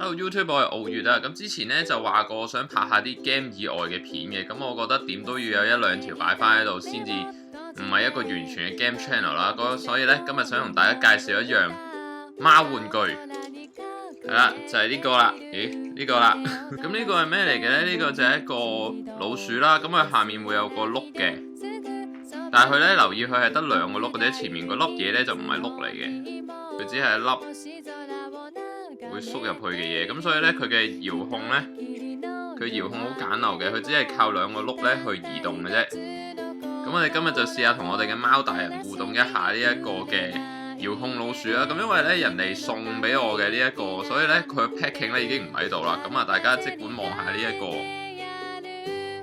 Hello YouTube，我係傲月啊。咁之前咧就話過想拍下啲 game 以外嘅片嘅，咁我覺得點都要有一兩條擺翻喺度先至唔係一個完全嘅 game channel 啦。所以咧今日想同大家介紹一樣貓玩具，係啦，就係呢個啦。咦，呢個啦。咁呢個係咩嚟嘅咧？呢個就係一個老鼠啦。咁佢下面會有個碌嘅，但係佢咧留意佢係得兩個碌嘅啫，前面個粒嘢咧就唔係碌嚟嘅，佢只係一粒會縮入去嘅嘢，咁所以咧佢嘅遙控咧，佢遙控好簡陋嘅，佢只係靠兩個碌咧去移動嘅啫。咁我哋今日就試下同我哋嘅貓大人互動一下呢一個嘅遙控老鼠啦。咁因為咧人哋送俾我嘅呢一個，所以咧佢嘅 packing 咧已經唔喺度啦。咁啊，大家即管望下呢一個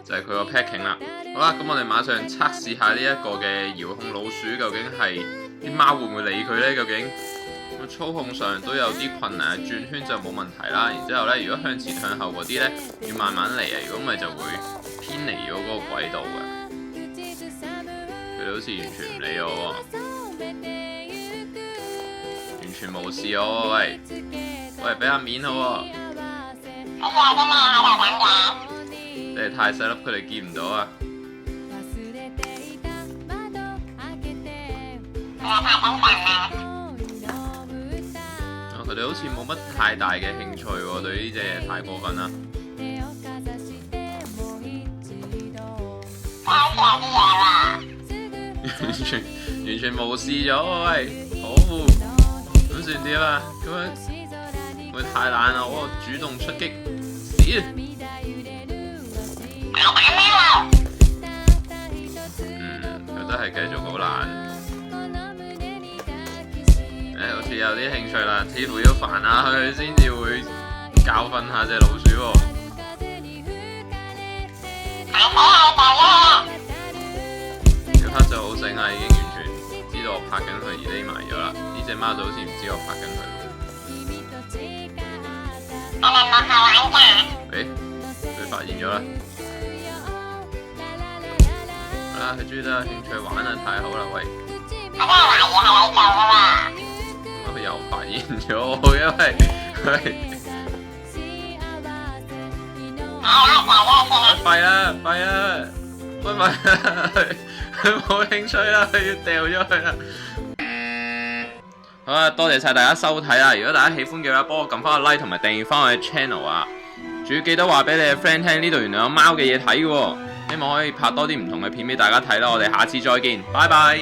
就係佢個 packing 啦。好啦，咁我哋馬上測試下呢一個嘅遙控老鼠究竟係啲貓會唔會理佢咧？究竟？操控上都有啲困難，轉圈就冇問題啦。然之後咧，如果向前向後嗰啲咧，要慢慢嚟啊。如果唔係就會偏離咗嗰個軌道嘅。佢哋好似完全唔理我喎，完全無視我喎。喂，俾下面好喎。你哋太細粒，佢哋見唔到啊。佢哋好似冇乜太大嘅興趣喎，對呢隻嘢太過分啦。完全無視咗喎，喂，好，咁算點啊？咁樣會太懶啦，我主動出擊，死！佢都係繼續好懶。好似有啲興趣啦，似乎要煩下佢先至會教訓下隻老鼠喎。小黑就好醒啊，已經完全知道我拍緊佢而匿埋咗啦。呢隻貓就好似唔知我拍緊佢。佢發現咗啦。好啦，佢終於都有興趣玩啦，太好啦，喂！佢又發現咗我，因為廢啦，喂，佢冇興趣啦，佢要掉咗佢啦。好啦，多謝晒大家收睇啦！如果大家喜歡嘅話，幫我撳翻個 like 同埋訂閱翻我嘅 channel 啊！仲要記得話俾你嘅 friend 聽，呢度原來有貓嘅嘢睇嘅喎，希望可以拍多啲唔同嘅片俾大家睇啦！我哋下次再見，拜拜。